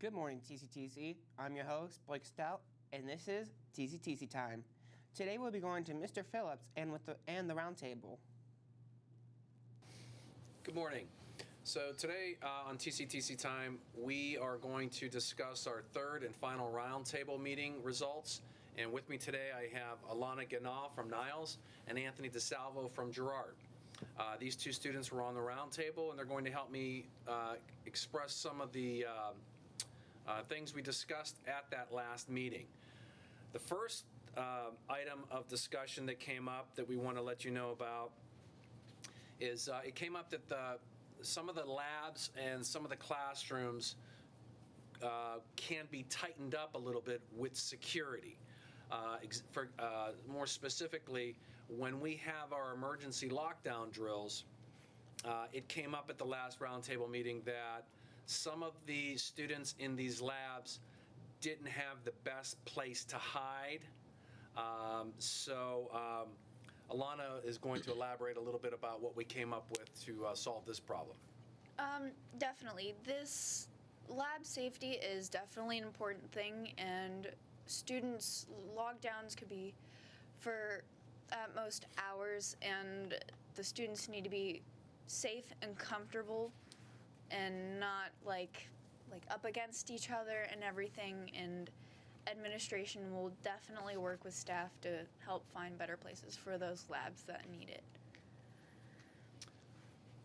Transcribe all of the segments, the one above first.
Good morning, TCTC. I'm your host, Blake Stout, and this is TCTC time. Today we'll be going to Mr. Phillips and the roundtable. Good morning. So today on TCTC time, we are going to discuss our third and final roundtable meeting results. And with me today, I have Alana Ganal from Niles and Anthony DeSalvo from Girard. These two students were on the roundtable, and they're going to help me express some of the things we discussed at that last meeting. The first item of discussion that came up that we want to let you know about is it came up that some of the labs and some of the classrooms can be tightened up a little bit with security. More specifically, when we have our emergency lockdown drills, it came up at the last roundtable meeting that some of the students in these labs didn't have the best place to hide. Alana is going to elaborate a little bit about what we came up with to solve this problem. Definitely. This lab safety is definitely an important thing, and students' lockdowns could be for at most hours, and the students need to be safe and comfortable and not like up against each other and everything. And administration will definitely work with staff to help find better places for those labs that need it.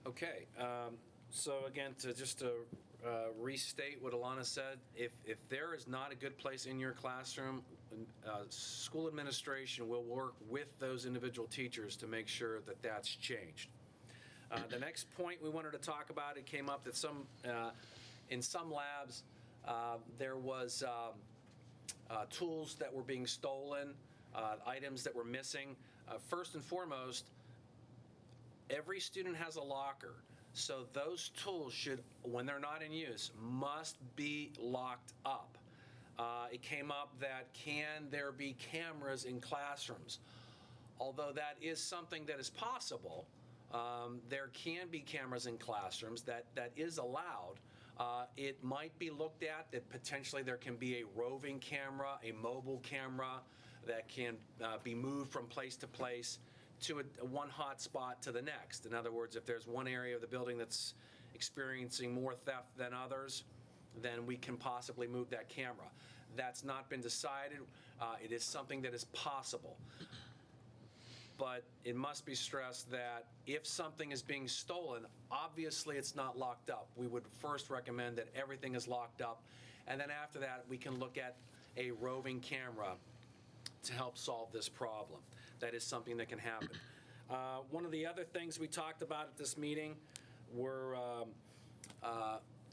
Okay, so again, to restate what Alana said, if there is not a good place in your classroom, school administration will work with those individual teachers to make sure that that's changed. The next point we wanted to talk about, it came up that in some labs there was tools that were being stolen, items that were missing. First and foremost, every student has a locker, so those tools should, when they're not in use, must be locked up. It came up that can there be cameras in classrooms? Although that is something that is possible, there can be cameras in classrooms, that is allowed. It might be looked at that potentially there can be a roving camera, a mobile camera that can be moved from place to place to one hot spot to the next. In other words, if there's one area of the building that's experiencing more theft than others, then we can possibly move that camera. That's not been decided. It is something that is possible. But it must be stressed that if something is being stolen, obviously it's not locked up. We would first recommend that everything is locked up, and then after that we can look at a roving camera to help solve this problem. That is something that can happen. One of the other things we talked about at this meeting were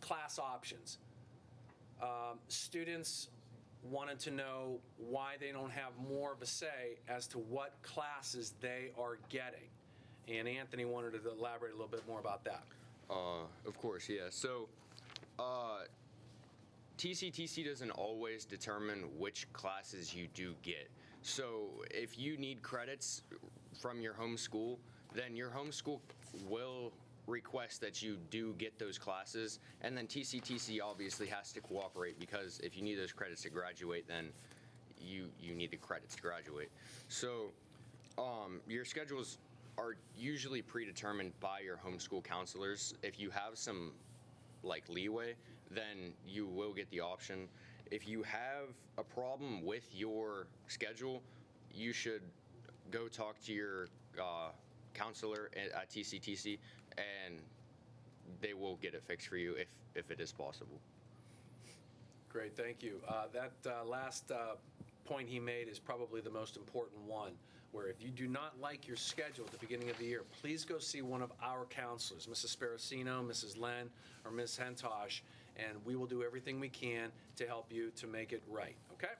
class options. Students wanted to know why they don't have more of a say as to what classes they are getting. And Anthony wanted to elaborate a little bit more about that. Of course, yeah. So TCTC doesn't always determine which classes you do get. So if you need credits from your home school, then your home school will request that you do get those classes, and then TCTC obviously has to cooperate, because if you need those credits to graduate, then you need the credits to graduate. So your schedules are usually predetermined by your homeschool counselors. If you have some leeway, then you will get the option. If you have a problem with your schedule, you should go talk to your counselor at TCTC, and they will get it fixed for you if it is possible. Great, thank you. That last point he made is probably the most important one, where if you do not like your schedule at the beginning of the year, please go see one of our counselors, Mrs. Sparacino, Mrs. Len, or Ms. Hentosh, and we will do everything we can to help you to make it right, okay?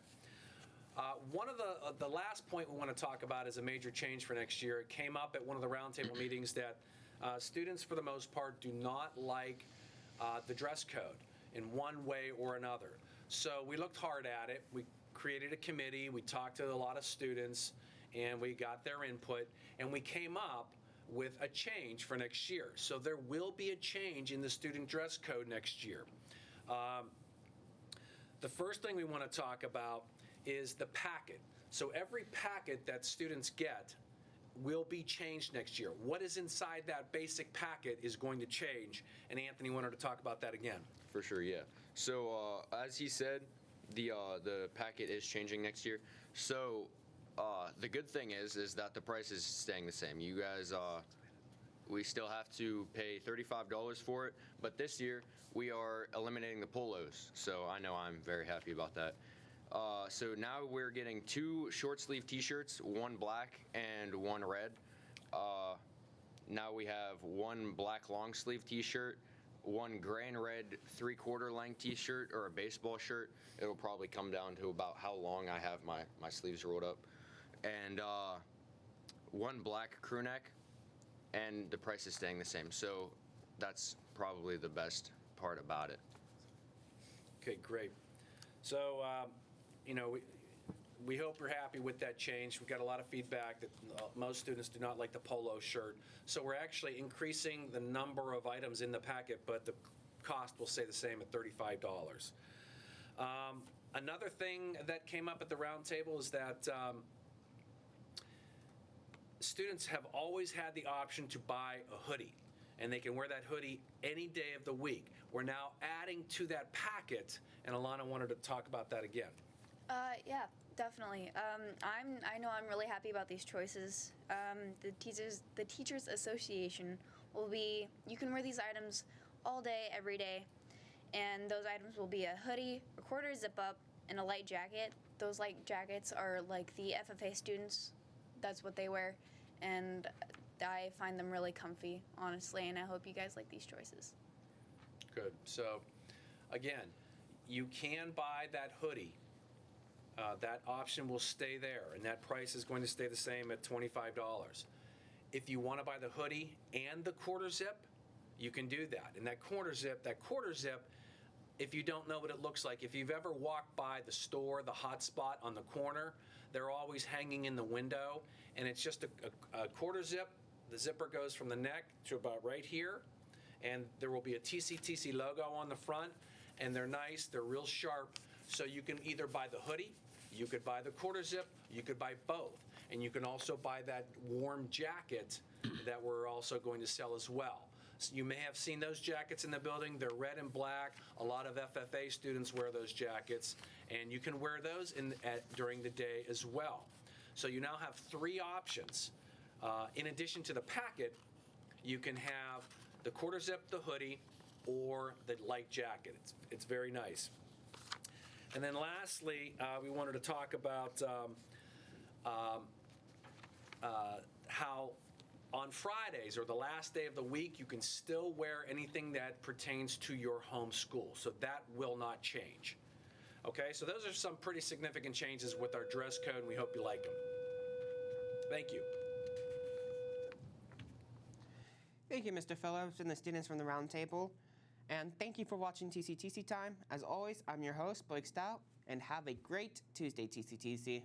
One of the last point we want to talk about is a major change for next year. It came up at one of the roundtable meetings that students, for the most part, do not like the dress code in one way or another. So we looked hard at it. We created a committee. We talked to a lot of students, and we got their input, and we came up with a change for next year. So there will be a change in the student dress code next year. The first thing we want to talk about is the packet. So every packet that students get will be changed next year. What is inside that basic packet is going to change, and Anthony wanted to talk about that again. For sure, yeah. So as he said, the packet is changing next year. So the good thing is that the price is staying the same. You guys, we still have to pay $35 for it, but this year we are eliminating the polos. So I know I'm very happy about that. So now we're getting 2 short sleeve T-shirts, 1 black and 1 red. Now we have 1 black long sleeve T-shirt, 1 gray and red 3/4 length T-shirt or a baseball shirt. It'll probably come down to about how long I have my sleeves rolled up. And 1 black crew neck, and the price is staying the same. So that's probably the best part about it. Okay, great. So, we hope you're happy with that change. We got a lot of feedback that most students do not like the polo shirt. So we're actually increasing the number of items in the packet, but the cost will stay the same at $35. Another thing that came up at the roundtable is that students have always had the option to buy a hoodie, and they can wear that hoodie any day of the week. We're now adding to that packet, and Alana wanted to talk about that again. Yeah, definitely. I know I'm really happy about these choices. The Teachers Association will be, you can wear these items all day, every day, and those items will be a hoodie, a quarter zip up, and a light jacket. Those light jackets are like the FFA students, that's what they wear, and I find them really comfy, honestly, and I hope you guys like these choices. Good. So, again, you can buy that hoodie. That option will stay there, and that price is going to stay the same at $25. If you want to buy the hoodie and the quarter zip, you can do that. And that quarter zip, if you don't know what it looks like, if you've ever walked by the store, the hot spot on the corner, they're always hanging in the window, and it's just a quarter zip. The zipper goes from the neck to about right here, and there will be a TCTC logo on the front, and they're nice, they're real sharp, so you can either buy the hoodie, you could buy the quarter zip, you could buy both, and you can also buy that warm jacket that we're also going to sell as well. So you may have seen those jackets in the building. They're red and black. A lot of FFA students wear those jackets, and you can wear those during the day as well. So you now have 3 options. In addition to the packet, you can have the quarter zip, the hoodie, or the light jacket. It's very nice. And then lastly, we wanted to talk about how on Fridays or the last day of the week, you can still wear anything that pertains to your home school. So that will not change. Okay, so those are some pretty significant changes with our dress code, and we hope you like them. Thank you. Thank you, Mr. Phillips and the students from the roundtable. And thank you for watching TCTC Time. As always, I'm your host, Blake Stout, and have a great Tuesday, TCTC.